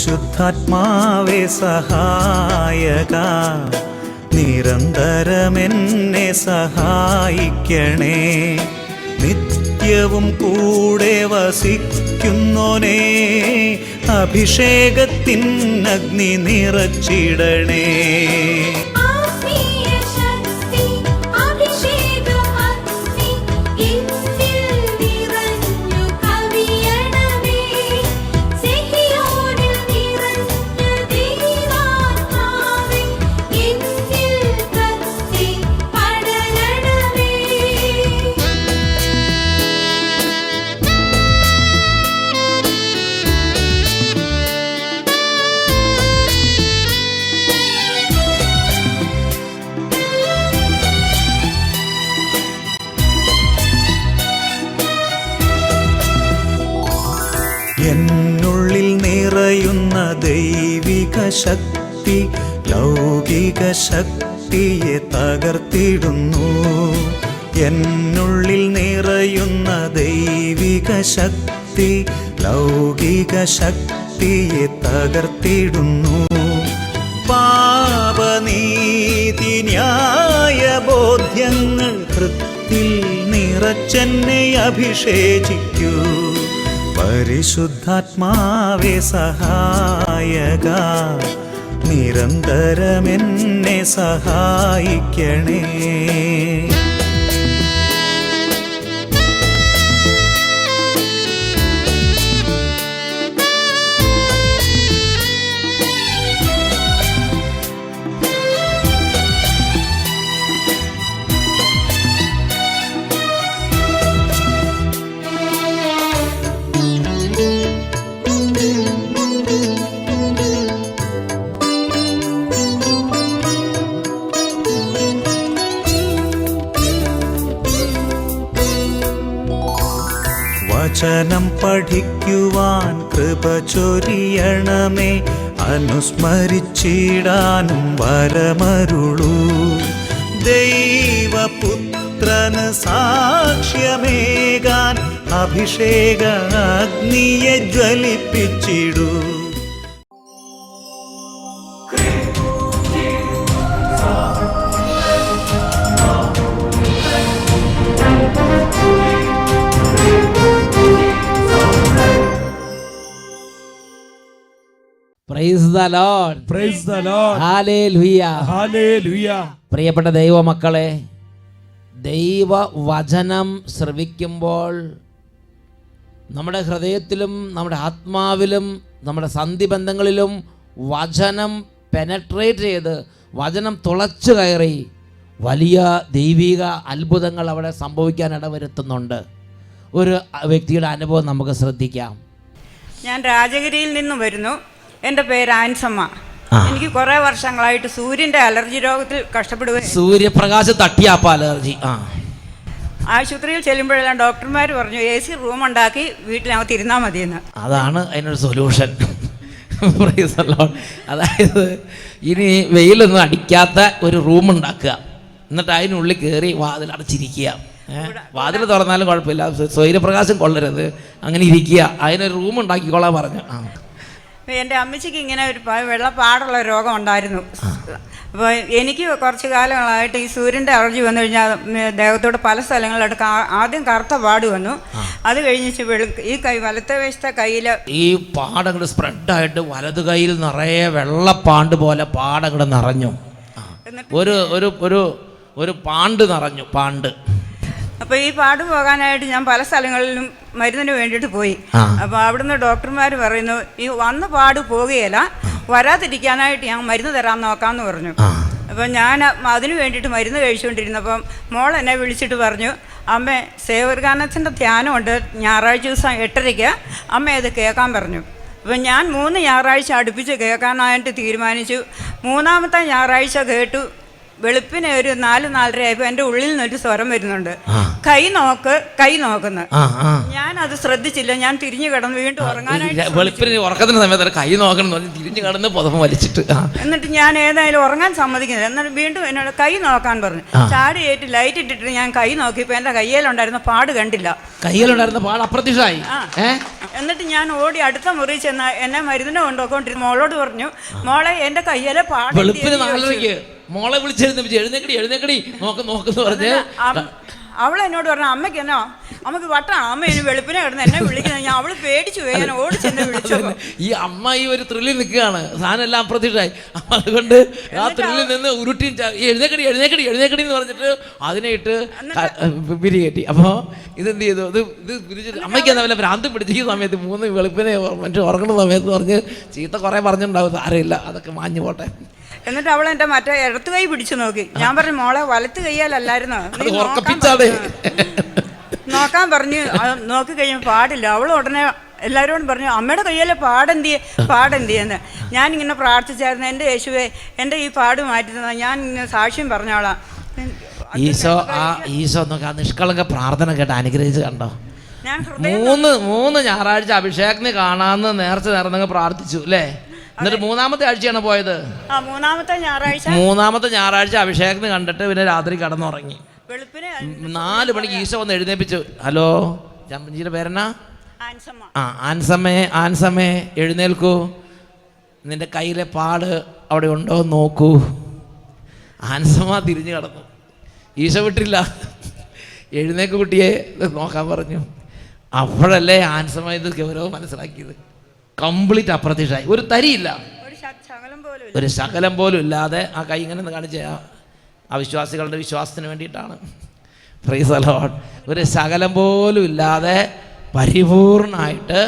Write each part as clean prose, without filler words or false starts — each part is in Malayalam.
പരിശുദ്ധാത്മാവേ സഹായക, നിരന്തരമെന്നെ സഹായിക്കണേ. നിത്യവും കൂടെ വസിക്കുന്നോനേ, അഭിഷേകത്തിൻ അഗ്നി നിറച്ചിടണേ. എന്നുള്ളിൽ നിറയുന്ന ദൈവിക ശക്തി ലൗകിക ശക്തിയെ തകർത്തിടുന്നു. എന്നുള്ളിൽ നിറയുന്ന ദൈവിക ശക്തി ലൗകിക ശക്തിയെ തകർത്തിടുന്നു. പാപനീതി ന്യായ ബോധ്യങ്ങൾ ഹൃത്തിൽ നിറച്ചെന്നെ അഭിഷേചിക്കൂ. പരിശുദ്ധാത്മാവേ സഹായക, നിരന്തരമെന്നെ സഹായിക്കണേ. വചനം പഠിക്കുവാൻ കൃപ ചൊരിയണമേ, അനുസ്മരിച്ചിടാനും വരമരുളൂ. ദൈവപുത്രന് സാക്ഷ്യമേകാൻ അഭിഷേക അഗ്നിയെ ജ്വലിപ്പിച്ചിടൂ. Praise the lord, praise the lord, hallelujah, hallelujah. പ്രിയപ്പെട്ട ദൈവമക്കളെ, ദൈവവചനം ശ്രവിക്കുമ്പോൾ നമ്മുടെ ഹൃദയത്തിലും നമ്മുടെ ആത്മാവിലും നമ്മുടെ സന്ധിബന്ധങ്ങളിലും വചനം പെനട്രേറ്റ് ചെയ്ത് വചനം തുളച്ചു കയറി വലിയ ദൈവിക അത്ഭുതങ്ങൾ അവിടെ സംഭവിക്കാൻ ഇടവരുത്തുന്നുണ്ട്. ഒരു വ്യക്തിയുടെ അനുഭവം നമുക്ക് ശ്രദ്ധിക്കാം. ഞാൻ രാജഗിരിയിൽ നിന്ന് വരുന്നു. എൻ്റെ പേര് ആൻസമ്മ. എനിക്ക് കുറേ വർഷങ്ങളായിട്ട് സൂര്യൻ്റെ അലർജി രോഗത്തിൽ കഷ്ടപ്പെടുകയാണ്. സൂര്യപ്രകാശം തട്ടിയാപ്പ അലർജി. ആശുപത്രിയിൽ ചെല്ലുമ്പോഴെല്ലാം ഡോക്ടർമാർ പറഞ്ഞു AC റൂം ഉണ്ടാക്കി വീട്ടിനകത്ത് ഇരുന്നാൽ മതിയെന്ന്. അതാണ് അതിനൊരു സൊല്യൂഷൻ. അതായത് ഇനി വെയിലൊന്നും അടിക്കാത്ത ഒരു റൂം ഉണ്ടാക്കുക, എന്നിട്ട് അതിനുള്ളിൽ കയറി വാതിൽ അടച്ചിരിക്കുക. വാതിൽ തുറന്നാലും കുഴപ്പമില്ല, സൂര്യപ്രകാശം കൊള്ളരുത്, അങ്ങനെ ഇരിക്കുക. അതിനൊരു റൂം ഉണ്ടാക്കിക്കോളാൻ പറഞ്ഞു. എൻ്റെ അമ്മച്ചിക്ക് ഇങ്ങനെ ഒരു വെള്ളപ്പാടുള്ള രോഗം ഉണ്ടായിരുന്നു. അപ്പോൾ എനിക്ക് കുറച്ച് കാലങ്ങളായിട്ട് ഈ സൂര്യൻ്റെ അലർജി വന്നു കഴിഞ്ഞാൽ ദേഹത്തോട് പല സ്ഥലങ്ങളിലായിട്ട് ആദ്യം കറുത്ത പാട് വന്നു. അത് കഴിഞ്ഞ് ഈ കൈ വലത്തെ വശത്തെ കയ്യിൽ ഈ പാടങ്ങട് സ്പ്രെഡായിട്ട് വലത് കൈയിൽ നിറയെ വെള്ളപ്പാണ്ട് പോലെ പാടങ്ങട് നിറഞ്ഞു. ഒരു പാണ്ട് നിറഞ്ഞു, പാണ്ട്. അപ്പോൾ ഈ പാട് പോകാനായിട്ട് ഞാൻ പല സ്ഥലങ്ങളിലും മരുന്നിന് വേണ്ടിയിട്ട് പോയി. അപ്പോൾ അവിടുന്ന് ഡോക്ടർമാർ പറയുന്നു, ഈ വന്ന പാട് പോകുകയില്ല, വരാതിരിക്കാനായിട്ട് ഞാൻ മരുന്ന് തരാൻ നോക്കാമെന്ന് പറഞ്ഞു. അപ്പം ഞാൻ അതിന് വേണ്ടിയിട്ട് മരുന്ന് കഴിച്ചുകൊണ്ടിരുന്നപ്പം മോൾ എന്നെ വിളിച്ചിട്ട് പറഞ്ഞു, അമ്മ സേവർഗാനത്തിൻ്റെ ധ്യാനമുണ്ട് ഞായറാഴ്ച ദിവസം 8:30 അമ്മ അത് കേൾക്കാൻ പറഞ്ഞു. അപ്പം ഞാൻ 3 ഞായറാഴ്ച അടുപ്പിച്ച് കേൾക്കാനായിട്ട് തീരുമാനിച്ചു. 3-ാമത്തെ ഞായറാഴ്ച കേട്ടു. വെളുപ്പിനെ ഒരു 4-4:30 ആയപ്പോൾ എൻ്റെ ഉള്ളിൽ നിന്നൊരു സ്വരം വരുന്നുണ്ട്, കൈ നോക്കുന്നു. ഞാൻ അത് ശ്രദ്ധിച്ചില്ല. ഞാൻ തിരിഞ്ഞു കിടന്ന് വീണ്ടും ഉറങ്ങാനായിട്ട് വെളുപ്പിന് ഉറക്കത്തിന് സമയത്ത് കൈ നോക്കണം തിരിഞ്ഞു കിടന്ന് പുതപ്പ് വലിച്ചിട്ട്, എന്നിട്ട് ഞാൻ ഏതായാലും ഉറങ്ങാൻ സമ്മതിക്കുന്നില്ല. എന്നിട്ട് വീണ്ടും എന്നോട് കൈ നോക്കാൻ പറഞ്ഞു. ചാടി ഏറ്റ് ലൈറ്റ് ഇട്ടിട്ട് ഞാൻ കൈ നോക്കിയപ്പോൾ എൻ്റെ കയ്യിലുണ്ടായിരുന്ന പാട് കണ്ടില്ല. കയ്യിലുണ്ടായിരുന്ന പാട് അപ്രത്യക്ഷമായി. എന്നിട്ട് ഞാൻ ഓടി അടുത്ത മുറി ചെന്ന് എന്നെ മരുന്നിനെ കൊണ്ടുപോയിക്കൊണ്ടിരുന്നു. മോളോട് പറഞ്ഞു, മോളെ എൻ്റെ കയ്യിലെ പാട്. വെളുപ്പിന് 4:30 മോളെ വിളിച്ചെഴുന്നേപ്പിച്ച് എഴുന്നേക്കടി നോക്കുന്നു പറഞ്ഞ് അവൾ എന്നോട് പറഞ്ഞു, അമ്മയ്ക്ക് എന്നോ അമ്മക്ക് വട്ടാണ്, അമ്മ ഇനി വെളുപ്പിനെ കിടന്ന് എന്നെ വിളിക്കുന്നത്. ഞാൻ അവള് പേടിച്ചു പോയി. ഞാൻ ഓടിച്ചെന്നെ വിളിച്ചു. ഈ അമ്മ ഈ ഒരു ത്രില്ലിൽ നിൽക്കുകയാണ്, സാധനം എല്ലാം അപ്രത്യക്ഷമായി. അതുകൊണ്ട് ആ ത്രില്ലിൽ നിന്ന് ഉരുട്ടി എഴുന്നേക്കടി എന്ന് പറഞ്ഞിട്ട് അതിനെ ഇട്ട് പിരി കെട്ടി. അപ്പോൾ ഇതെന്ത് ചെയ്തു? ഇത് പിരിച്ച് അമ്മയ്ക്ക് എന്താ വല്ല ഭ്രാന്ത് പിടിച്ചിരിക്കുന്ന സമയത്ത് 3 വെളുപ്പിനെ മറ്റു ഉറങ്ങുന്ന സമയത്ത് പറഞ്ഞ് ചീത്ത കുറേ പറഞ്ഞിട്ടുണ്ടാവും. സാരമില്ല, അതൊക്കെ മാഞ്ഞു പോട്ടെ. എന്നിട്ട് അവൾ എൻ്റെ മറ്റേ ഇടത്ത് കൈ പിടിച്ചു നോക്കി. ഞാൻ പറഞ്ഞു, മോളെ വലത്ത് കൈയാലല്ലായിരുന്നോ നോക്കാൻ പറഞ്ഞു. നോക്കി കഴിയുമ്പോൾ പാടില്ല. അവൾ ഉടനെ എല്ലാവരോടും പറഞ്ഞു, അമ്മയുടെ കയ്യിലെ പാടെന്തിയെന്ന്. ഞാനിങ്ങനെ പ്രാർത്ഥിച്ചായിരുന്നു, എൻ്റെ യേശുവേ എൻ്റെ ഈ പാട് മാറ്റി തന്നാ ഞാൻ ഇങ്ങനെ സാക്ഷ്യം പറഞ്ഞോളാം. ഈശോ നോക്കി ആ നിഷ്കളങ്ക പ്രാർത്ഥന കേട്ട് അനുഗ്രഹിച്ച് കണ്ടോ. ഞാൻ 3 ഞായറാഴ്ച അഭിഷേകത്തിന് കാണാമെന്ന് നേർന്നങ്ങ് പ്രാർത്ഥിച്ചു അല്ലേ? എന്നിട്ട് 3-ാമത്തെ ആഴ്ചയാണ് പോയത്. 3-ാമത്തെ ഞായറാഴ്ച അഭിഷേകത്തിന് കണ്ടിട്ട് പിന്നെ രാത്രി കിടന്നുറങ്ങി. 4 മണിക്ക് ഈശോ വന്ന് എഴുന്നേപ്പിച്ചു. ഹലോ, ചമ്പഞ്ചിയുടെ പേരെന്നാ? ആൻസമ്മേ എഴുന്നേൽക്കൂ, നിന്റെ കയ്യിലെ പാട് അവിടെ ഉണ്ടോ നോക്കൂ. ആൻസമ്മ തിരിഞ്ഞു കിടന്നു. ഈശോ വിട്ടില്ല, എഴുന്നേക്ക് കുട്ടിയെ നോക്കാൻ പറഞ്ഞു. അപ്പോഴല്ലേ ആൻസമ്മ ഇത് ഗൗരവം മനസ്സിലാക്കിയത്. കംപ്ലീറ്റ് അപ്രത്യക്ഷമായി. ഒരു തരിയില്ല, ഒരു ശകലം പോലും ഇല്ലാതെ ആ കൈ ഇങ്ങനെ കാണിച്ച ആ വിശ്വാസികളുടെ വിശ്വാസത്തിന് വേണ്ടിയിട്ടാണ്. Praise the Lord. ഒരു ശകലം പോലും ഇല്ലാതെ പരിപൂർണമായിട്ട്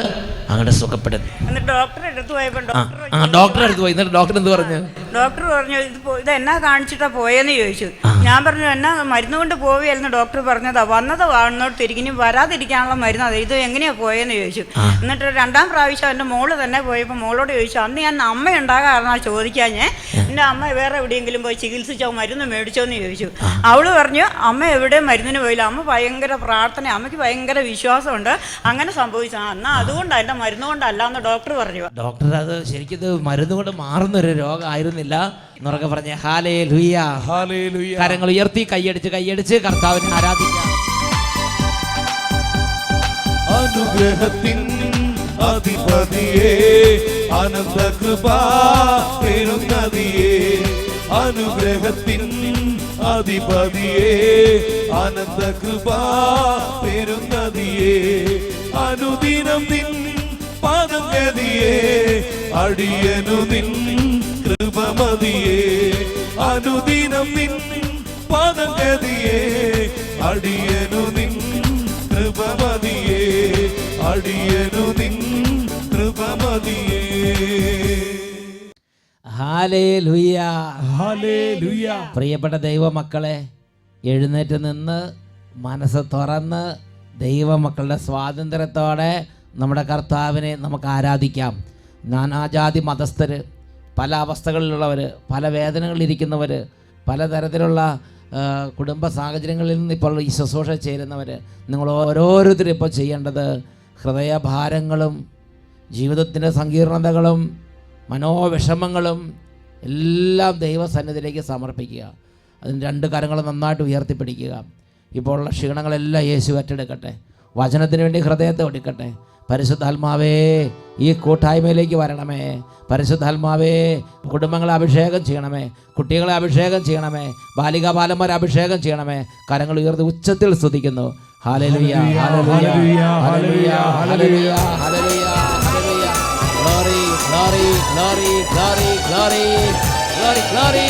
അങ്ങോട്ട് സുഖപ്പെടുത്തി. ഡോക്ടറെ അടുത്ത് പോയി. എന്നിട്ട് ഡോക്ടർ എന്ത് പറഞ്ഞു? ഡോക്ടർ പറഞ്ഞു, ഇത് എന്നാ കാണിച്ചിട്ടാ പോയെന്ന് ചോദിച്ചു. ഞാൻ പറഞ്ഞു, എന്നാ മരുന്ന് കൊണ്ട് പോവുകയായിരുന്നു. ഡോക്ടർ പറഞ്ഞതാ, വന്നത് വാങ്ങോട്ട് തിരിഞ്ഞു വരാതിരിക്കാനുള്ള മരുന്നത്, ഇത് എങ്ങനെയാ പോയെന്ന് ചോദിച്ചു. എന്നിട്ട് 2-ാം പ്രാവശ്യം എൻ്റെ മോള് തന്നെ പോയപ്പോൾ മോളോട് ചോദിച്ചു, അന്ന് ഞാൻ അമ്മ ഉണ്ടാകാറുന്നാ ചോദിക്കാൻ. എൻ്റെ അമ്മ വേറെ എവിടെയെങ്കിലും പോയി ചികിത്സിച്ചോ മരുന്ന് മേടിച്ചോ എന്ന് ചോദിച്ചു. അവള് പറഞ്ഞു, അമ്മ എവിടെയും മരുന്നിന് പോയില്ല, അമ്മ ഭയങ്കര പ്രാർത്ഥന, അമ്മയ്ക്ക് ഭയങ്കര വിശ്വാസമുണ്ട്, അങ്ങനെ സംഭവിച്ചു. എന്നാൽ അതുകൊണ്ടാണ്, എൻ്റെ മരുന്ന് കൊണ്ടല്ല എന്ന് ഡോക്ടർ പറഞ്ഞു. ഡോക്ടർ അത് ശരിക്കും മരുന്ന് കൊണ്ട് മാറുന്നൊരു രോഗമായിരുന്നില്ല എന്നൊക്കെ പറഞ്ഞ. Hallelujah, hallelujah. കരങ്ങൾ ഉയർത്തി കൈയടിച്ച് കർത്താവിനെ ആരാധിക്കാം. അനുഗ്രഹത്തിൻ അധിപതിയേ, അനന്ത കൃപാ പെരുന്നതിയേ. അനുഗ്രഹത്തിൻ അധിപതിയേ, അനന്ത കൃപാ പെരുന്നതിയേ. അനുദിനം നിൻ പാദം ഗതിയേ, അടിയനു നിൻ കൃപമതിയേ. അനുദിനം നിൻ പാദം ഗതിയേ, അടിയനു നിൻ കൃപമതിയേ. അടിയനു നിൻ കൃപമതിയേ. Hallelujah, hallelujah. പ്രിയപ്പെട്ട ദൈവമക്കളെ, എഴുന്നേറ്റ് നിന്ന് മനസ്സ് തുറന്ന് ദൈവമക്കളുടെ സ്വാതന്ത്ര്യത്തോടെ നമ്മുടെ കർത്താവിനെ നമുക്ക് ആരാധിക്കാം. നാനാജാതി മതസ്ഥർ, പല അവസ്ഥകളിലുള്ളവർ, പല വേദനകളിലിരിക്കുന്നവർ, പലതരത്തിലുള്ള കുടുംബ സാഹചര്യങ്ങളിൽ നിന്ന് ഇപ്പോൾ ഈ ശുശ്രൂഷ ചേരുന്നവർ, നിങ്ങൾ ഓരോരുത്തരും ഇപ്പോൾ ചെയ്യേണ്ടത് ഹൃദയഭാരങ്ങളും ജീവിതത്തിൻ്റെ സങ്കീർണതകളും മനോവിഷമങ്ങളും എല്ലാം ദൈവസന്നിധിയിലേക്ക് സമർപ്പിക്കുക. അതിന് 2 കരങ്ങൾ നന്നായിട്ട് ഉയർത്തിപ്പിടിക്കുക. ഇപ്പോൾ ഉള്ള ക്ഷീണങ്ങളെല്ലാം യേശു ഏറ്റെടുക്കട്ടെ. വചനത്തിന് വേണ്ടി ഹൃദയത്തെ ഒടുക്കട്ടെ. പരിശുദ്ധാത്മാവേ, ഈ കൂട്ടായ്മയിലേക്ക് വരണമേ. പരിശുദ്ധാത്മാവേ, കുടുംബങ്ങളെ അഭിഷേകം ചെയ്യണമേ, കുട്ടികളെ അഭിഷേകം ചെയ്യണമേ, ബാലികാബാലന്മാരെ അഭിഷേകം ചെയ്യണമേ. കരങ്ങൾ ഉയർത്തി ഉച്ചത്തിൽ സ്തുതിക്കുന്നു. Hallelujah, hallelujah, hallelujah, hallelujah, hallelujah, hallelujah. Glory, glory, glory, glory, glory, glory, glory.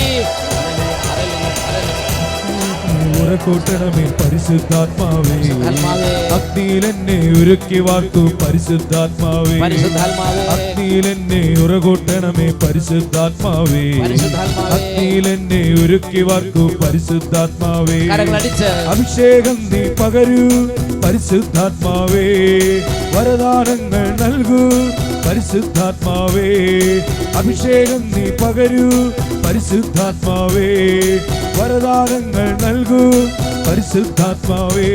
ഉറക്കൂട്ടണമേ പരിശുദ്ധാത്മാവേ, അഗ്നിയിൽ എന്നെ ഉരുക്കി വാർത്തു പരിശുദ്ധാത്മാവേ. അഗ്നിയിൽ എന്നെ ഉറകൂട്ടണമേ പരിശുദ്ധാത്മാവേ. അഗ്നിയിൽ എന്നെ ഉരുക്കി വാർത്തു പരിശുദ്ധാത്മാവേ. അഭിഷേകം നീ പകരൂ പരിശുദ്ധാത്മാവേ. വരദാനങ്ങൾ നൽകൂ പരിശുദ്ധാത്മാവേ അഭിഷേകം നീ പകരൂ പരിശുദ്ധാത്മാവേ വരദാനങ്ങൾ നൽകൂ പരിശുദ്ധാത്മാവേ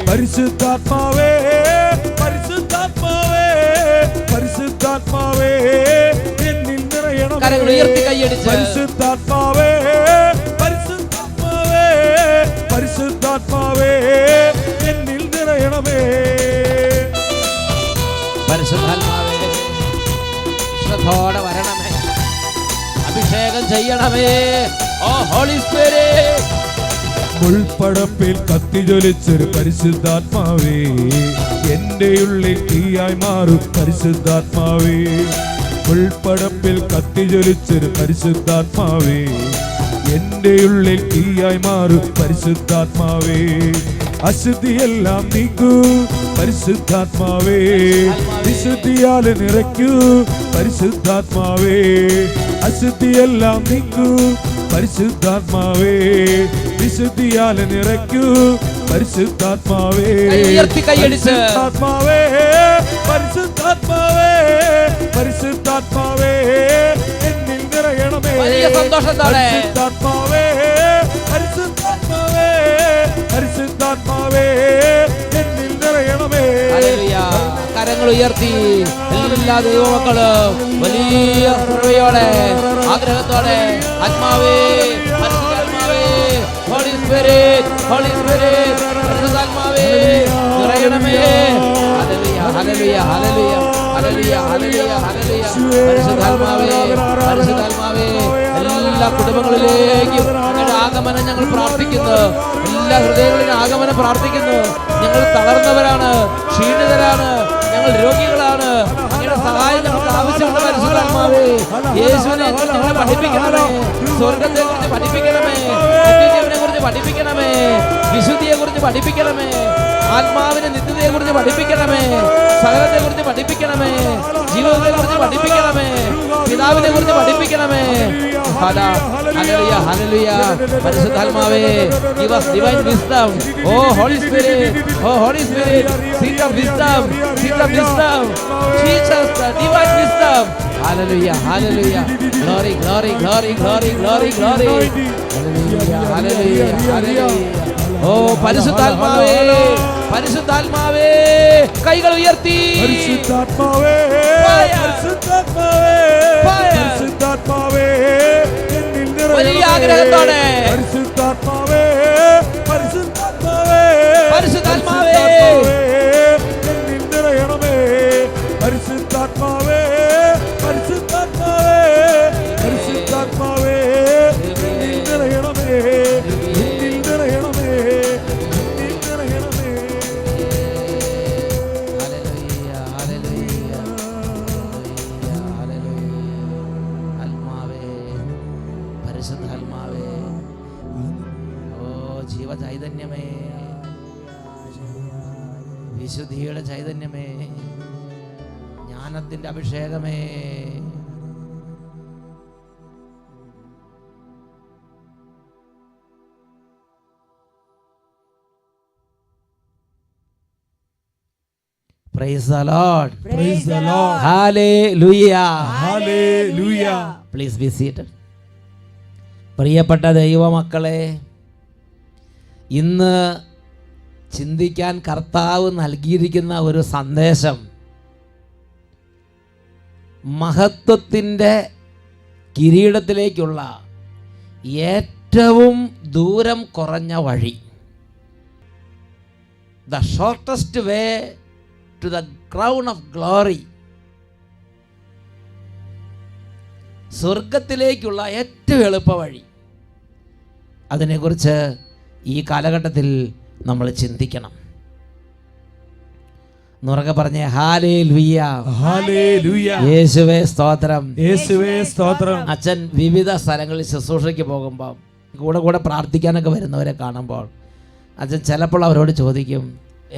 പരിശുദ്ധാത്മാവേ പരിശുദ്ധാത്മാവേ പരിശുദ്ധാത്മാവേ എന്നിൽ നിറയണമേ പരിശുദ്ധാത്മാവേ പരിശുദ്ധാത്മാവേ പരിശുദ്ധാത്മാവേ എന്നിൽ നിറയണമേ പരിശുദ്ധാത്മാവേ ശ്രദ്ധയോടെ വരണമേ അഭിഷേകം ചെയ്യണമേ ഓ ഹോളി സ്പിരിറ്റ് മുൾപ്പടപ്പിൽ കത്തിജ്വലിച്ചൊരു പരിശുദ്ധാത്മാവേ എന്റെ ഉള്ളിൽ തീയായി മാറും പരിശുദ്ധാത്മാവേ മുൾപ്പടപ്പിൽ കത്തിജ്വലിച്ചൊരു പരിശുദ്ധാത്മാവേ എന്റെ ഉള്ളിൽ തീയായി മാറും പരിശുദ്ധാത്മാവേ അശുദ്ധിയെല്ലാം നീക്കൂ പരിശുദ്ധാത്മാവേ വിശുദ്ധിയാൽ നിറയ്ക്കൂ പരിശുദ്ധാത്മാവേ അശുദ്ധിയെല്ലാം നീക്കൂ പരിശുദ്ധാത്മാവേ വിശുദ്ധിയാൽ നിറയ്ക്കൂ പരിശുദ്ധാത്മാവേ പരിശുദ്ധാത്മാവേ പരിശുദ്ധാത്മാവേ പരിശുദ്ധാത്മാവേ എന്നിൽ നിറയണമേ പരിശുദ്ധാത്മാവേ പരിശുദ്ധാത്മാവേ പരിശുദ്ധാത്മാവേ എന്നിൽ നിറയണമേ കരങ്ങൾ ഉയർത്തി എല്ലാ ദൈവമക്കളും വലിയ കൃപയോടെ ആഗ്രഹത്തോടെ ആത്മാവേ പരിശുദ്ധാത്മാവേ ഹോളി സ്പിരിറ്റ് പരിശുദ്ധാത്മാവേ നിറയണമേ hallelujah hallelujah hallelujah hallelujah hallelujah പരിശുദ്ധാത്മാവേ പരിശുദ്ധാത്മാവേ എല്ലാ കുടുംബങ്ങളിലേക്കും അങ്ങയുടെ ആഗമനം ഞങ്ങൾ പ്രാർത്ഥിക്കുന്നു എല്ലാ ഹൃദയങ്ങളിലും ആഗമനം പ്രാർത്ഥിക്കുന്നു ഞങ്ങൾ തളർന്നവരാണ് ക്ഷീണിതരാണ് ഞങ്ങൾ രോഗികളാണ് അങ്ങയുടെ സഹായം ഞങ്ങൾക്ക് ആവശ്യമുള്ള പരിശുദ്ധാത്മാവേ യേശുവിനെ കുറിച്ച് ഞങ്ങളെ പഠിപ്പിക്കണമേ സ്വർഗത്തെ കുറിച്ച് പഠിപ്പിക്കണമേ നിത്യജീവനെ കുറിച്ച് പഠിപ്പിക്കണമേ വിശുദ്ധിയെ കുറിച്ച് പഠിപ്പിക്കണമേ ആത്മാവിന്റെ നിത്യതയെ കുറിച്ച് പഠിപ്പിക്കണമേ സകലത്തെ കുറിച്ച് പഠിപ്പിക്കണമേ ജീവിതത്തെ കുറിച്ച് പഠിപ്പിക്കണമേ പിതാവിനെ കുറിച്ച് പഠിപ്പിക്കണമേ ഹല്ലേലൂയ ഹല്ലേലൂയ പരിശുദ്ധാത്മാവേ give us divine wisdom oh holy spirit seat of wisdom teach us the divine wisdom hallelujah hallelujah glory glory glory glory glory glory hallelujah hallelujah hallelujah ഓ പരിശുദ്ധാത്മാവേ പരിശുദ്ധാത്മാവേ കൈകൾ ഉയർത്തി പരിശുദ്ധാത്മാവേ പരിശുദ്ധാത്മാവേ പരിശുദ്ധാത്മാവേ എന്നിൽ നിറയണമേ വലിയ ആഗ്രഹത്തോടെ പരിശുദ്ധാത്മാവേ പരിശുദ്ധാത്മാവേ പരിശുദ്ധാത്മാവേ എന്നിൽ നിറയണമേ പരിശുദ്ധാത്മാവേ പരിശുദ്ധാത്മാവേ പരിശുദ്ധാത്മാവേ എന്നിൽ നിറയണമേ എന്നിൽ നിറയണമേ എന്നിൽ നിറയണമേ ഹല്ലേലൂയ ഹല്ലേലൂയ ഹല്ലേലൂയ ആത്മാവേ പരിശുദ്ധാത്മാവേ ഓ ജീവചൈതന്യമേ വിശുദ്ധിയുടെ ചൈതന്യമേ ജ്ഞാനത്തിന്റെ അഭിഷേകമേ Praise the Lord. Praise the Lord. Hallelujah. Hallelujah. Please be seated. പ്രിയപ്പെട്ട ദൈവമക്കളെ, ഇന്ന് ചിന്തിക്കാൻ കർത്താവ് നൽകിയിരിക്കുന്ന ഒരു സന്ദേശം മഹത്വത്തിൻ്റെ കിരീടത്തിലേക്കുള്ള ഏറ്റവും ദൂരം കുറഞ്ഞ വഴി. The shortest way to the crown of glory. സ്വർഗത്തിലേക്കുള്ള ഏറ്റവും എളുപ്പ വഴി. അതിനെക്കുറിച്ച് ഈ കാലഘട്ടത്തിൽ നമ്മൾ ചിന്തിക്കണം. നുറക്കെ പറഞ്ഞേ ഹല്ലേലൂയ. ഹല്ലേലൂയ. യേശുവേ സ്തോത്രം. യേശുവേ സ്തോത്രം. അച്ഛൻ വിവിധ സ്ഥലങ്ങളിൽ ശുശ്രൂഷയ്ക്ക് പോകുമ്പോൾ കൂടെ പ്രാർത്ഥിക്കാനൊക്കെ വരുന്നവരെ കാണുമ്പോൾ അച്ഛൻ ചിലപ്പോൾ അവരോട് ചോദിക്കും,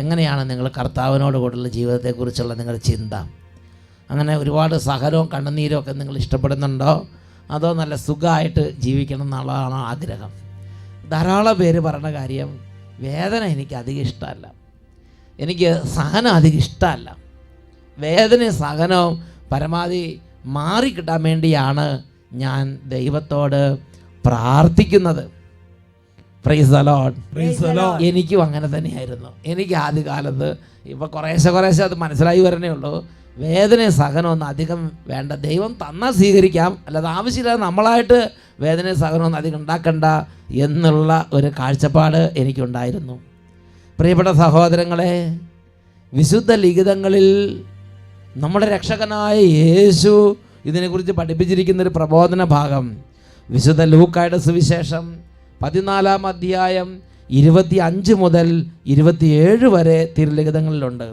എങ്ങനെയാണ് നിങ്ങൾ കർത്താവിനോട് കൂടെയുള്ള ജീവിതത്തെക്കുറിച്ചുള്ള നിങ്ങളുടെ ചിന്ത? അങ്ങനെ ഒരുപാട് സഹനവും കണ്ണുനീരും ഒക്കെ നിങ്ങൾ ഇഷ്ടപ്പെടുന്നുണ്ടോ, അതോ നല്ല സുഖമായിട്ട് ജീവിക്കണം എന്നുള്ളതാണോ ആഗ്രഹം? ധാരാളം പേര് പറഞ്ഞ കാര്യം, വേദന എനിക്ക് അധികം ഇഷ്ടമല്ല, എനിക്ക് സഹനം അധികം ഇഷ്ടമല്ല, വേദനയും സഹനവും പരമാവധി മാറിക്കിട്ടാൻ വേണ്ടിയാണ് ഞാൻ ദൈവത്തോട് പ്രാർത്ഥിക്കുന്നത്. Praise the Lord. Praise the Lord. എനിക്കും അങ്ങനെ തന്നെയായിരുന്നു. എനിക്ക് ആദ്യകാലത്ത്, ഇപ്പോൾ കുറേശ്ശെ അത് മനസ്സിലായി വരണേ ഉള്ളൂ, വേദനയും സഹനമൊന്നും അധികം വേണ്ട, ദൈവം തന്നാൽ സ്വീകരിക്കാം, അല്ലാതെ ആവശ്യമില്ലാതെ നമ്മളായിട്ട് വേദനയും സഹനമൊന്നും അധികം ഉണ്ടാക്കണ്ട എന്നുള്ള ഒരു കാഴ്ചപ്പാട് എനിക്കുണ്ടായിരുന്നു. പ്രിയപ്പെട്ട സഹോദരങ്ങളെ, വിശുദ്ധ ലിഖിതങ്ങളിൽ നമ്മുടെ രക്ഷകനായ യേശു ഇതിനെക്കുറിച്ച് പഠിപ്പിച്ചിരിക്കുന്നൊരു പ്രബോധന ഭാഗം വിശുദ്ധ ലൂക്കായുടെ സുവിശേഷം 14-ാം അധ്യായം 25 മുതൽ 27 വരെ തിരുലിഖിതങ്ങളിലുണ്ട്.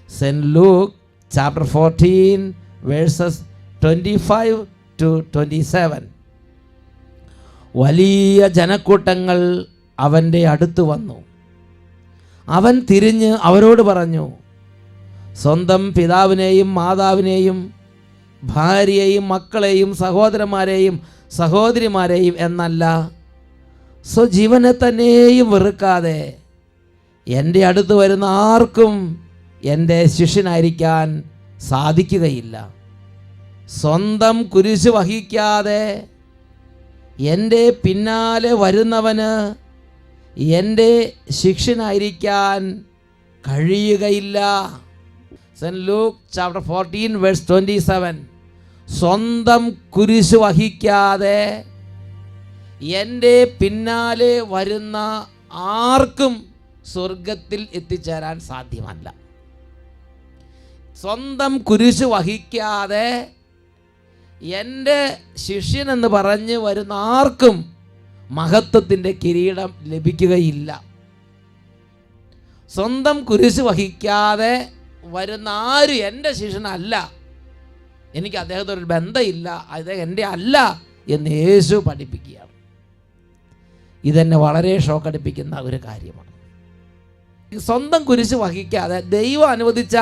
Saint Luke chapter 14 verses 25 to 27. വലിയ ജനക്കൂട്ടങ്ങൾ അവൻ്റെ അടുത്ത് വന്നു. അവൻ തിരിഞ്ഞ് അവരോട് പറഞ്ഞു, സ്വന്തം പിതാവിനെയും മാതാവിനെയും ഭാര്യയെയും മക്കളെയും സഹോദരന്മാരെയും സഹോദരിമാരെയും എന്നല്ല, സ്വജീവനെ തന്നെയും വെറുക്കാതെ എൻ്റെ അടുത്ത് വരുന്ന ആർക്കും എൻ്റെ ശിഷ്യനായിരിക്കാൻ സാധിക്കുകയില്ല. സ്വന്തം കുരിശ് വഹിക്കാതെ എൻ്റെ പിന്നാലെ വരുന്നവന് എൻ്റെ ശിഷ്യനായിരിക്കാൻ കഴിയുകയില്ല. Saint Luke chapter 14 verse 27. സ്വന്തം കുരിശ് വഹിക്കാതെ എൻ്റെ പിന്നാലെ വരുന്ന ആർക്കും സ്വർഗത്തിൽ എത്തിച്ചേരാൻ സാധ്യമല്ല. സ്വന്തം കുരിശ് വഹിക്കാതെ എൻ്റെ ശിഷ്യൻ എന്ന് പറഞ്ഞ് വരുന്ന ആർക്കും മഹത്വത്തിൻ്റെ കിരീടം ലഭിക്കുകയില്ല. സ്വന്തം കുരിശ് വഹിക്കാതെ വരുന്ന ആരും എൻ്റെ ശിഷ്യനല്ല, എനിക്ക് അദ്ദേഹത്തോടൊരു ബന്ധമില്ല, അദ്ദേഹം എൻ്റെ അല്ല എന്ന് യേശു പഠിപ്പിക്കുകയാണ്. ഇതെന്നെ വളരെ ഷോക്കടിപ്പിക്കുന്ന ഒരു കാര്യമാണ്. സ്വന്തം കുരിശ് വഹിക്കാതെ ദൈവം അനുവദിച്ച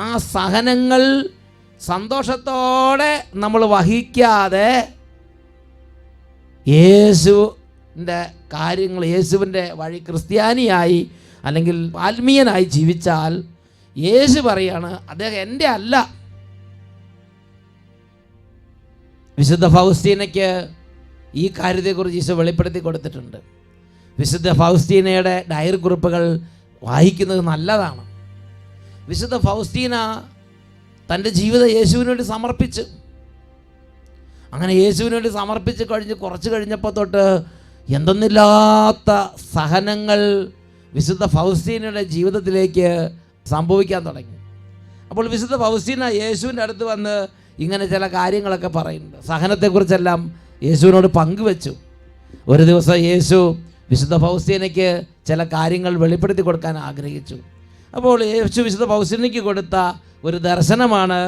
ആ സഹനങ്ങൾ സന്തോഷത്തോടെ നമ്മൾ വഹിക്കാതെ യേശുവിൻ്റെ കാര്യങ്ങൾ, യേശുവിൻ്റെ വഴി ക്രിസ്ത്യാനിയായി അല്ലെങ്കിൽ ആത്മീയനായി ജീവിച്ചാൽ യേശു പറയാണ് അദ്ദേഹം എൻ്റെ അല്ല. വിശുദ്ധ ഫൗസ്റ്റീനയ്ക്ക് ഈ കാര്യത്തെക്കുറിച്ച് ഈശോ വെളിപ്പെടുത്തി കൊടുത്തിട്ടുണ്ട്. വിശുദ്ധ ഫൗസ്റ്റീനയുടെ ഡയറി കുറിപ്പുകൾ വായിക്കുന്നത് നല്ലതാണ്. വിശുദ്ധ ഫൗസ്റ്റീന തൻ്റെ ജീവിതം യേശുവിന് വേണ്ടി സമർപ്പിച്ചു. അങ്ങനെ യേശുവിന് വേണ്ടി സമർപ്പിച്ച് കുറച്ച് കഴിഞ്ഞപ്പോൾ തൊട്ട് എന്തെന്നില്ലാത്ത സഹനങ്ങൾ വിശുദ്ധ ഫൗസ്റ്റീനയുടെ ജീവിതത്തിലേക്ക് സംഭവിക്കാൻ തുടങ്ങി. അപ്പോൾ വിശുദ്ധ ഫൗസ്റ്റീന യേശുവിൻ്റെ അടുത്ത് വന്ന് ഇങ്ങനെ ചില കാര്യങ്ങളൊക്കെ പറയുന്നുണ്ട്. സഹനത്തെക്കുറിച്ചെല്ലാം യേശുവിനോട് പങ്കുവെച്ചു. ഒരു ദിവസം യേശു വിശുദ്ധ ഫൗസ്റ്റീനയ്ക്ക് ചില കാര്യങ്ങൾ വെളിപ്പെടുത്തി കൊടുക്കാൻ ആഗ്രഹിച്ചു. അപ്പോൾ യേശു വിശുദ്ധ ഫൗസ്റ്റീനയ്ക്ക് കൊടുത്ത ഒരു ദർശനമാണ്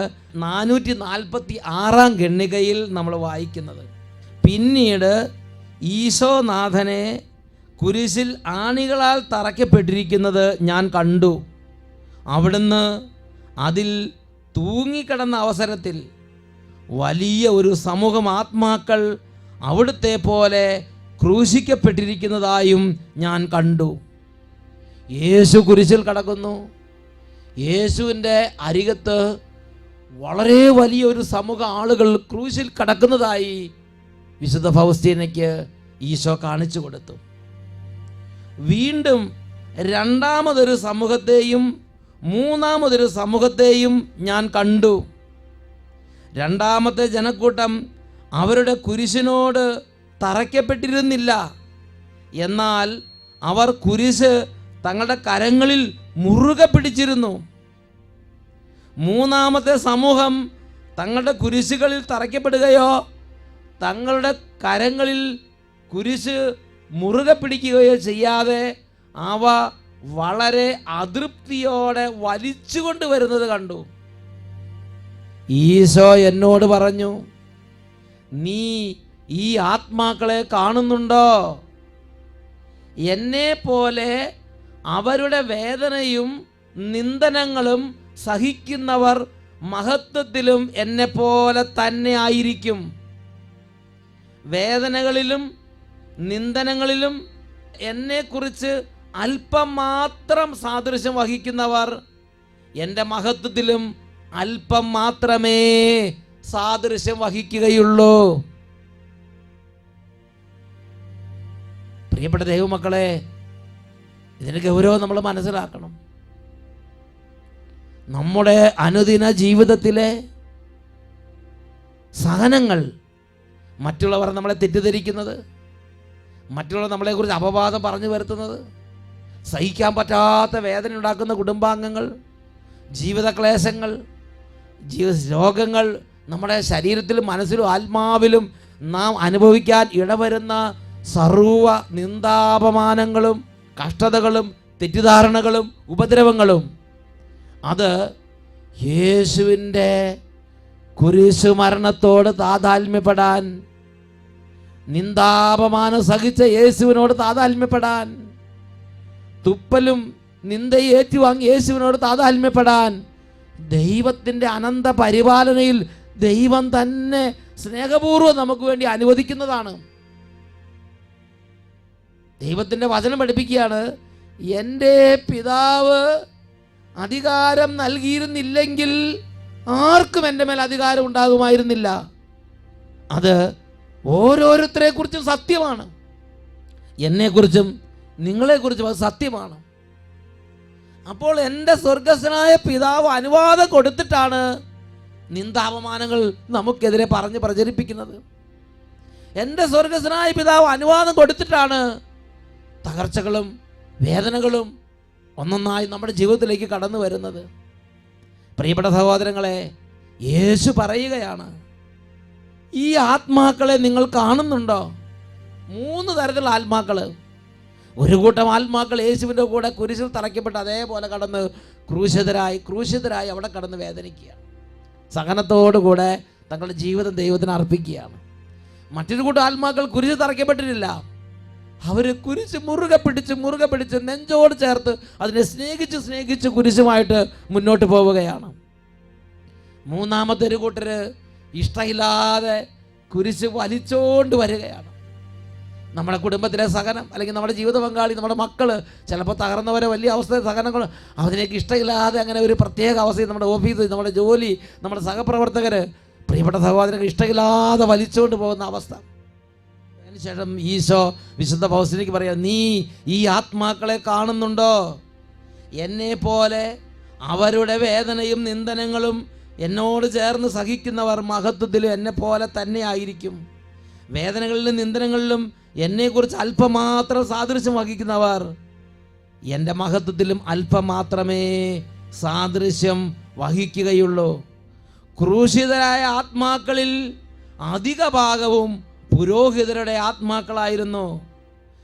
446-ാം ഖണ്ഡികയിൽ നമ്മൾ വായിക്കുന്നത്. പിന്നീട് ഈശോനാഥനെ കുരിശിൽ ആണികളാൽ തറയ്ക്കപ്പെട്ടിരിക്കുന്നത് ഞാൻ കണ്ടു. അവിടുന്ന് അതിൽ തൂങ്ങിക്കിടന്ന അവസരത്തിൽ വലിയ ഒരു സമൂഹം ആത്മാക്കൾ അവിടുത്തെ പോലെ ക്രൂശിക്കപ്പെട്ടിരിക്കുന്നതായും ഞാൻ കണ്ടു. യേശു കുരിശിൽ കിടക്കുന്നു. യേശുവിൻ്റെ അരികത്ത് വളരെ വലിയൊരു സമൂഹം ആളുകൾ ക്രൂശിൽ കിടക്കുന്നതായി വിശുദ്ധ ഫൗസ്റ്റീനയ്ക്ക് ഈശോ കാണിച്ചു കൊടുത്തു. വീണ്ടും രണ്ടാമതൊരു സമൂഹത്തെയും മൂന്നാമതൊരു സമൂഹത്തെയും ഞാൻ കണ്ടു. രണ്ടാമത്തെ ജനക്കൂട്ടം അവരുടെ കുരിശിനോട് തറയ്ക്കപ്പെട്ടിരുന്നില്ല, എന്നാൽ അവർ കുരിശ് തങ്ങളുടെ കരങ്ങളിൽ മുറുകെ പിടിച്ചിരുന്നു. മൂന്നാമത്തെ സമൂഹം തങ്ങളുടെ കുരിശുകളിൽ തറയ്ക്കപ്പെടുകയോ തങ്ങളുടെ കരങ്ങളിൽ കുരിശ് മുറുകെ പിടിക്കുകയോ ചെയ്യാതെ അവ വളരെ അതൃപ്തിയോടെ വലിച്ചുകൊണ്ട് വരുന്നത് കണ്ടു. ഈശോ എന്നോട് പറഞ്ഞു, നീ ഈ ആത്മാക്കളെ കാണുന്നുണ്ടോ? എന്നെ പോലെ അവരുടെ വേദനയും നിന്ദനങ്ങളും സഹിക്കുന്നവർ മഹത്വത്തിലും എന്നെപ്പോലെ തന്നെ ആയിരിക്കും. വേദനകളിലും നിന്ദനങ്ങളിലും എന്നെക്കുറിച്ച് അല്പം മാത്രം സാദൃശ്യം വഹിക്കുന്നവർ എൻ്റെ മഹത്വത്തിലും അല്പം മാത്രമേ സാദൃശ്യം വഹിക്കുകയുള്ളൂ. പ്രിയപ്പെട്ട ദൈവമക്കളെ, ഇതിന്റെ ഗൗരവം നമ്മൾ മനസ്സിലാക്കണം. നമ്മുടെ അനുദിന ജീവിതത്തിലെ സഹനങ്ങൾ, മറ്റുള്ളവർ നമ്മളെ തെറ്റിദ്ധരിക്കുന്നത്, മറ്റുള്ളവർ നമ്മളെക്കുറിച്ച് അപവാദം പറഞ്ഞു വരുത്തുന്നത്, സഹിക്കാൻ പറ്റാത്ത വേദന ഉണ്ടാക്കുന്ന കുടുംബാംഗങ്ങൾ, ജീവിത ക്ലേശങ്ങൾ, രോഗങ്ങൾ, നമ്മുടെ ശരീരത്തിലും മനസ്സിലും ആത്മാവിലും നാം അനുഭവിക്കാൻ ഇടവരുന്ന സർവ നിന്ദാപമാനങ്ങളും കഷ്ടതകളും തെറ്റിദ്ധാരണകളും ഉപദ്രവങ്ങളും, അത് യേശുവിൻ്റെ കുരിശു മരണത്തോട് താതാത്മ്യപ്പെടാൻ, നിന്ദാപമാനം സഹിച്ച യേശുവിനോട് താതാത്മ്യപ്പെടാൻ, തുപ്പലും നിന്ദയും ഏറ്റുവാങ്ങി യേശുവിനോട് താതാത്മ്യപ്പെടാൻ ദൈവത്തിൻ്റെ അനന്ത പരിപാലനയിൽ ദൈവം തന്നെ സ്നേഹപൂർവ്വം നമുക്ക് വേണ്ടി അനുവദിക്കുന്നതാണ്. ദൈവത്തിൻ്റെ വചനം പഠിപ്പിക്കുകയാണ്, എൻ്റെ പിതാവ് അധികാരം നൽകിയിരുന്നില്ലെങ്കിൽ ആർക്കും എൻ്റെ മേൽ അധികാരം ഉണ്ടാകുമായിരുന്നില്ല. അത് ഓരോരുത്തരെ കുറിച്ചും സത്യമാണ്, എന്നെക്കുറിച്ചും നിങ്ങളെക്കുറിച്ചും അത് സത്യമാണ്. അപ്പോൾ എൻ്റെ സ്വർഗസ്ഥനായ പിതാവ് അനുവാദം കൊടുത്തിട്ടാണ് നിന്ദാപമാനങ്ങൾ നമുക്കെതിരെ പറഞ്ഞ് പ്രചരിപ്പിക്കുന്നത്. എൻ്റെ സ്വർഗസ്ഥനായ പിതാവ് അനുവാദം കൊടുത്തിട്ടാണ് തകർച്ചകളും വേദനകളും ഒന്നൊന്നായി നമ്മുടെ ജീവിതത്തിലേക്ക് കടന്നു വരുന്നത്. പ്രിയപ്പെട്ട സഹോദരങ്ങളെ, യേശു പറയുകയാണ്, ഈ ആത്മാക്കളെ നിങ്ങൾ കാണുന്നുണ്ടോ? 3 തരത്തിലുള്ള ആത്മാക്കൾ. ഒരു കൂട്ടം ആത്മാക്കൾ യേശുവിൻ്റെ കൂടെ കുരിശിൽ തറയ്ക്കപ്പെട്ട് അതേപോലെ കടന്ന് ക്രൂശിതരായി അവിടെ കടന്ന് വേദനിക്കുകയാണ്. സഹനത്തോടുകൂടെ തങ്ങളുടെ ജീവിതം ദൈവത്തിന് അർപ്പിക്കുകയാണ്. മറ്റൊരു കൂട്ടം ആത്മാക്കൾ കുരിശിൽ തറയ്ക്കപ്പെട്ടിട്ടില്ല. അവർ കുരിശ് മുറുകെ പിടിച്ച് നെഞ്ചോട് ചേർത്ത് അതിനെ സ്നേഹിച്ച് കുരിശുമായിട്ട് മുന്നോട്ട് പോവുകയാണ്. മൂന്നാമത്തെ ഒരു കൂട്ടര് ഇഷ്ടമില്ലാതെ കുരിശ് വലിച്ചോണ്ട് വരികയാണ്. നമ്മുടെ കുടുംബത്തിലെ സഹനം, അല്ലെങ്കിൽ നമ്മുടെ ജീവിത പങ്കാളി, നമ്മുടെ മക്കള് ചിലപ്പോൾ തകർന്നവരെ വലിയ അവസ്ഥ സഹനങ്ങൾ, അതിനേക്ക് ഇഷ്ടമില്ലാതെ അങ്ങനെ ഒരു പ്രത്യേക അവസ്ഥയിൽ നമ്മുടെ ഓഫീസ്, നമ്മുടെ ജോലി, നമ്മുടെ സഹപ്രവർത്തകർ, പ്രിയപ്പെട്ട സഹോദരങ്ങൾ ഇഷ്ടമില്ലാതെ വലിച്ചുകൊണ്ട് പോകുന്ന അവസ്ഥ. അതിനുശേഷം ഈശോ വിശുദ്ധ പൗലോസിലേക്ക് പറയാം, നീ ഈ ആത്മാക്കളെ കാണുന്നുണ്ടോ? എന്നെ പോലെ അവരുടെ വേദനയും നിന്ദനങ്ങളും എന്നോട് ചേർന്ന് സഹിക്കുന്നവർ മഹത്വത്തിലും എന്നെ പോലെ തന്നെ ആയിരിക്കും. വേദനകളിലും നിന്ദനങ്ങളിലും എന്നെക്കുറിച്ച് അല്പം മാത്രം സാദൃശ്യം വഹിക്കുന്നവർ എൻ്റെ മഹത്വത്തിലും അല്പം മാത്രമേ സാദൃശ്യം വഹിക്കുകയുള്ളൂ. ക്രൂശിതരായ ആത്മാക്കളിൽ അധിക ഭാഗവും പുരോഹിതരുടെ ആത്മാക്കളായിരുന്നു.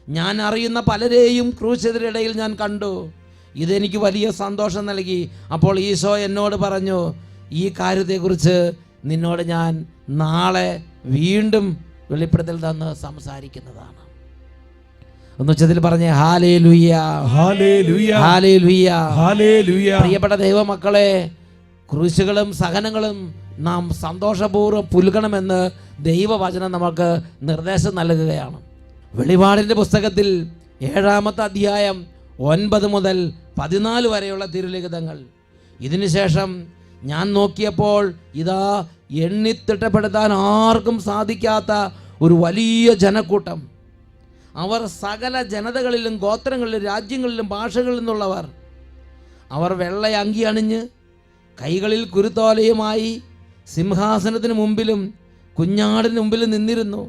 ഞാൻ അറിയുന്ന പലരെയും ക്രൂശിതരുടെ ഇടയിൽ ഞാൻ കണ്ടു. ഇതെനിക്ക് വലിയ സന്തോഷം നൽകി. അപ്പോൾ ഈശോ എന്നോട് പറഞ്ഞു, ഈ കാര്യത്തെക്കുറിച്ച് നിന്നോട് ഞാൻ നാളെ വീണ്ടും വെളിപ്പെടുത്തൽ തന്ന് സംസാരിക്കുന്നതാണ്. ഒന്ന് ഉച്ചത്തിൽ പറഞ്ഞേ, ഹല്ലേലൂയ, ഹല്ലേലൂയ, ഹല്ലേലൂയ, ഹല്ലേലൂയ. പ്രിയപ്പെട്ട ദൈവമക്കളെ, ക്രൂശുകളും സഹനങ്ങളും നാം സന്തോഷപൂർവ്വം പുൽകണമെന്ന് ദൈവവചനം നമുക്ക് നിർദ്ദേശം നൽകുകയാണ്. വെളിപാടിൻ്റെ പുസ്തകത്തിൽ 7-ാമത്തെ അധ്യായം 9 മുതൽ 14 വരെയുള്ള തിരുലിഖിതങ്ങൾ. ഇതിനുശേഷം ഞാൻ നോക്കിയപ്പോൾ ഇതാ എണ്ണിത്തിട്ടപ്പെടുത്താൻ ആർക്കും സാധിക്കാത്ത ഒരു വലിയ ജനക്കൂട്ടം. അവർ സകല ജനതകളിലും ഗോത്രങ്ങളിലും രാജ്യങ്ങളിലും ഭാഷകളിൽ നിന്നുള്ളവർ. അവർ വെള്ള അങ്കി അണിഞ്ഞ് കൈകളിൽ കുരുത്തോലയുമായി സിംഹാസനത്തിന് മുമ്പിലും കുഞ്ഞാടിന് മുമ്പിലും നിന്നിരുന്നു.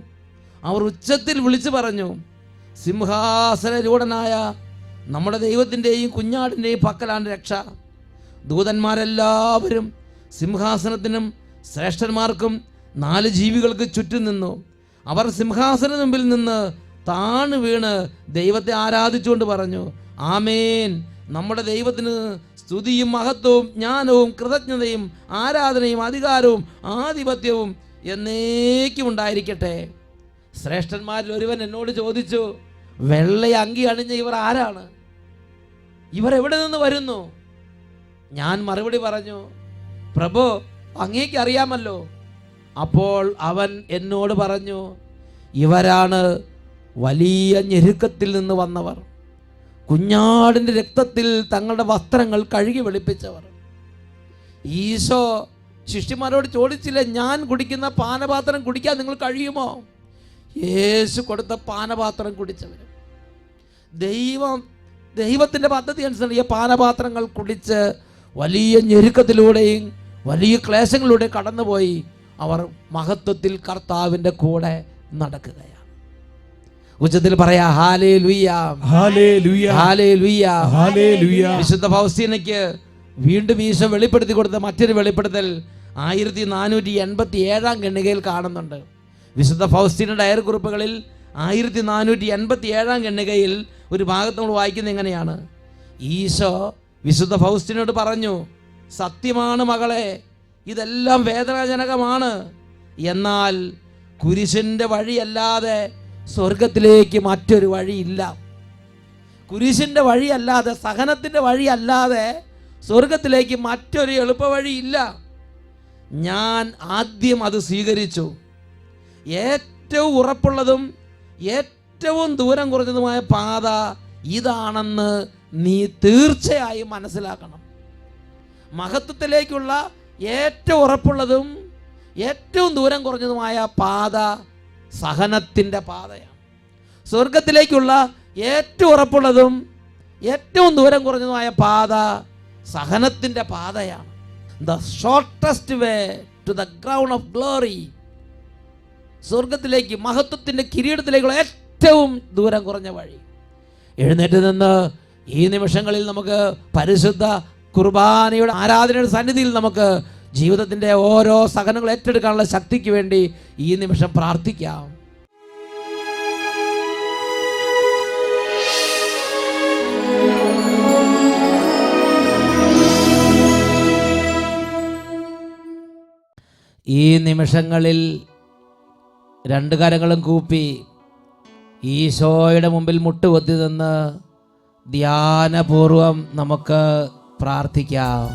അവർ ഉച്ചത്തിൽ വിളിച്ചു പറഞ്ഞു, സിംഹാസനരൂഢനായ നമ്മുടെ ദൈവത്തിൻ്റെയും കുഞ്ഞാടിൻ്റെയും പക്കലാണ് രക്ഷ. ദൂതന്മാരെല്ലാവരും സിംഹാസനത്തിനും ശ്രേഷ്ഠന്മാർക്കും 4 ജീവികൾക്ക് ചുറ്റും നിന്നു. അവർ സിംഹാസനത്തിന് മുമ്പിൽ നിന്ന് താണു വീണ് ദൈവത്തെ ആരാധിച്ചുകൊണ്ട് പറഞ്ഞു, ആമേൻ, നമ്മുടെ ദൈവത്തിന് സ്തുതിയും മഹത്വവും ജ്ഞാനവും കൃതജ്ഞതയും ആരാധനയും അധികാരവും ആധിപത്യവും എന്നേക്കും ഉണ്ടായിരിക്കട്ടെ. ശ്രേഷ്ഠന്മാരിൽ ഒരുവൻ എന്നോട് ചോദിച്ചു, വെള്ള അങ്കി അണിഞ്ഞ ഇവർ ആരാണ്? ഇവർ എവിടെ നിന്ന് വരുന്നു? ഞാൻ മറുപടി പറഞ്ഞു, പ്രഭു, അങ്ങേക്ക് അറിയാമല്ലോ. അപ്പോൾ അവൻ എന്നോട് പറഞ്ഞു, ഇവരാണ് വലിയ ഞെരുക്കത്തിൽ നിന്ന് വന്നവർ, കുഞ്ഞാടിൻ്റെ രക്തത്തിൽ തങ്ങളുടെ വസ്ത്രങ്ങൾ കഴുകി വെളുപ്പിച്ചവർ. ഈശോ ശിഷ്യന്മാരോട് ചോദിച്ചില്ല, ഞാൻ കുടിക്കുന്ന പാനപാത്രം കുടിക്കാൻ നിങ്ങൾ കഴിയുമോ? യേശു കൊടുത്ത പാനപാത്രം കുടിച്ചവർ. ദൈവത്തിൻ്റെ പദ്ധതി അനുസരിച്ച് ഈ പാനപാത്രങ്ങൾ കുടിച്ച് വലിയ ഞെരുക്കത്തിലൂടെയും വലിയ ക്ലേശങ്ങളിലൂടെയും കടന്നുപോയി അവർ മഹത്വത്തിൽ കർത്താവിൻ്റെ കൂടെ നടക്കുകയാണ്. ഉച്ചത്തിൽ പറയാ ഹല്ലേലൂയ, ഹല്ലേലൂയ, ഹല്ലേലൂയ, ഹല്ലേലൂയ. വിശുദ്ധ ഫൗസ്റ്റീനയ്ക്ക് വീണ്ടും ഈശോ വെളിപ്പെടുത്തി കൊടുത്ത മറ്റൊരു വെളിപ്പെടുത്തൽ 1487 ഖണ്ഡികയിൽ കാണുന്നുണ്ട്. വിശുദ്ധ ഫൗസ്റ്റീന ഡയറി കുറിപ്പുകളിൽ 1487 ഖണ്ഡികയിൽ ഒരു ഭാഗത്ത് നമ്മൾ വായിക്കുന്നത് എങ്ങനെയാണ്? ഈശോ വിശുദ്ധ ഫൗസ്റ്റീനോട് പറഞ്ഞു, സത്യമാണ് മകളെ, ഇതെല്ലാം വേദനാജനകമാണ്. എന്നാൽ കുരിശിൻ്റെ വഴിയല്ലാതെ സ്വർഗത്തിലേക്ക് മറ്റൊരു വഴിയില്ല. കുരിശിൻ്റെ വഴിയല്ലാതെ, സഹനത്തിൻ്റെ വഴിയല്ലാതെ സ്വർഗത്തിലേക്ക് മറ്റൊരു എളുപ്പവഴിയില്ല. ഞാൻ ആദ്യം അത് സ്വീകരിച്ചു. ഏറ്റവും ഉറപ്പുള്ളതും ഏറ്റവും ദൂരം കുറഞ്ഞതുമായ പാത ഇതാണെന്ന് നീ തീർച്ചയായും മനസ്സിലാക്കണം. മഹത്വത്തിലേക്കുള്ള ഏറ്റവും ഉറപ്പുള്ളതും ഏറ്റവും ദൂരം കുറഞ്ഞതുമായ പാത സഹനത്തിൻ്റെ പാതയാണ്. സ്വർഗത്തിലേക്കുള്ള ഏറ്റവും ഉറപ്പുള്ളതും ഏറ്റവും ദൂരം കുറഞ്ഞതുമായ പാത സഹനത്തിൻ്റെ പാതയാണ്. The shortest way to the crown of glory. സ്വർഗത്തിലേക്ക്, മഹത്വത്തിൻ്റെ കിരീടത്തിലേക്കുള്ള ഏറ്റവും ദൂരം കുറഞ്ഞ വഴി. എഴുന്നേറ്റ് നിന്ന് ഈ നിമിഷങ്ങളിൽ നമുക്ക് പരിശുദ്ധ കുർബാനയുടെ ആരാധനയുടെ സന്നിധിയിൽ നമുക്ക് ജീവിതത്തിൻ്റെ ഓരോ സഹനങ്ങൾ ഏറ്റെടുക്കാനുള്ള ശക്തിക്ക് വേണ്ടി ഈ നിമിഷം പ്രാർത്ഥിക്കാം. ഈ നിമിഷങ്ങളിൽ രണ്ട് കരങ്ങളും കൂപ്പി ഈശോയുടെ മുമ്പിൽ മുട്ടുകുത്തി നിന്ന് ധ്യാനപൂർവം നമുക്ക് പ്രാർത്ഥിക്കാം.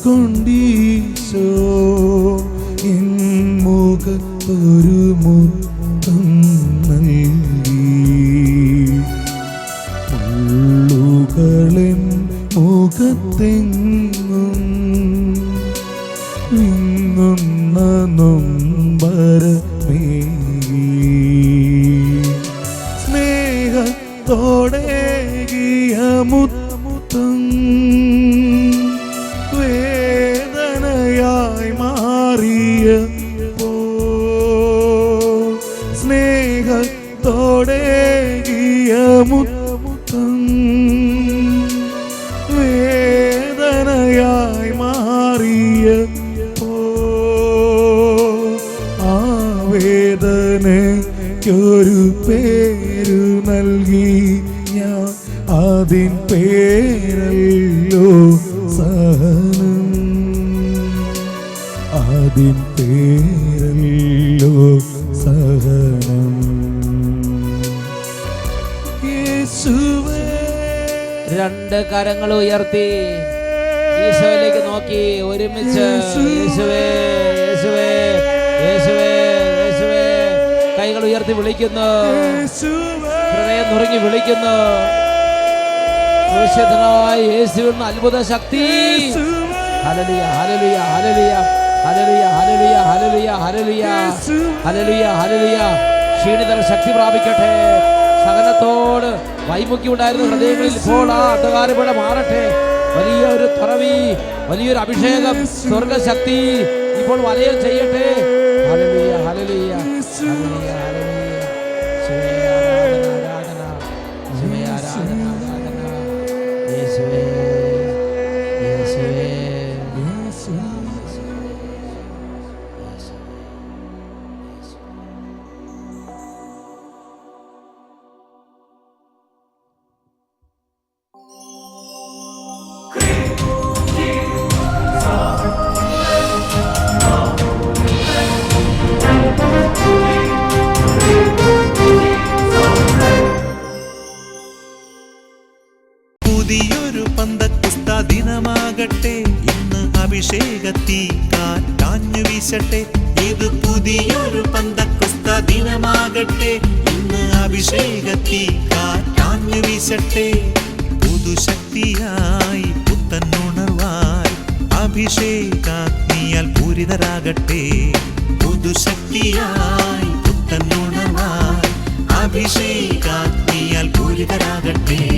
മൂടിയാണിക്കൊണ്ടീശോ എൻ മുഖത്തൊരു മുത്തം നൽകി, മുള്ളുകളെൻ മുഖത്തെങ്ങും വിങ്ങുന്ന നൊമ്പരമേകി, സ്നേഹത്തോടേകിയ മുത്തം വേദനയായി മാറിയ സ്നേഹത്തോടേകിയ മുത്തം വേദനയായി മാറിയ ആ വേദനയ്ക്കൊരു പേരു നൽകി ഞാൻ, അതിൻ പേരല്ലോ സഹനം, അതിൻ പേരല്ലോ സഹനം. യേശുവേ, രണ്ട് കരങ്ങൾ ഉയർത്തി ഈശോയിലേക്ക് നോക്കി ഒരുമിച്ച് യേശുവേ, യേശുവേ, യേശുവേ, യേശുവേ. കൈകൾ ഉയർത്തി വിളിക്കുന്നു, ഹൃദയം നുറുങ്ങി വിളിക്കുന്നു. ക്രൂശിതനായ യേശുവിന്റെ അത്ഭുത ശക്തി. Hallelujah, hallelujah, hallelujah, hallelujah, hallelujah, hallelujah, hallelujah, hallelujah, hallelujah. ക്ഷീണിതർ ശക്തി പ്രാപിക്കട്ടെ. സഹനത്തോട് വൈമുഖ്യം ഉണ്ടായിരുന്ന ഹൃദയങ്ങളിൽ ഇപ്പോൾ ആ അന്ധകാരപീഠ മാറട്ടെ. വലിയൊരു തുറവി, വലിയൊരു അഭിഷേകം, സ്വർഗശക്തി ഇപ്പോൾ വലയം ചെയ്യട്ടെ. Hallelujah, hallelujah, hallelujah, hallelujah. യേശുവേ, ആരാധന, യേശുവേ, ആരാധന, ആരാധന. യേശുവേ, യേശുവേ, യേശുവേ. പുതിയൊരു പന്തക്കുസ്ത ദിനമാകട്ടെ, ഇന്ന് അഭിഷേകത്തീ കാറ്റാഞ്ഞു വീശട്ടെ. ഈ ഇത് പുതിയൊരു പന്തക്കുസ്ത ദിനമാകട്ടെ. ഇന്ന് അഭിഷേകത്തി കാറ്റാഞ്ഞു വീശട്ടെ. പുതുശക്തിയായി പുത്തനുണർവായി അഭിഷേകാഗ്നിയാൽ പൂരിതരാകട്ടെ. പുതുശക്തിയായി പുത്തനുണർവായി അഭിഷേകാഗ്നിയാൽ പൂരിതരാകട്ടെ.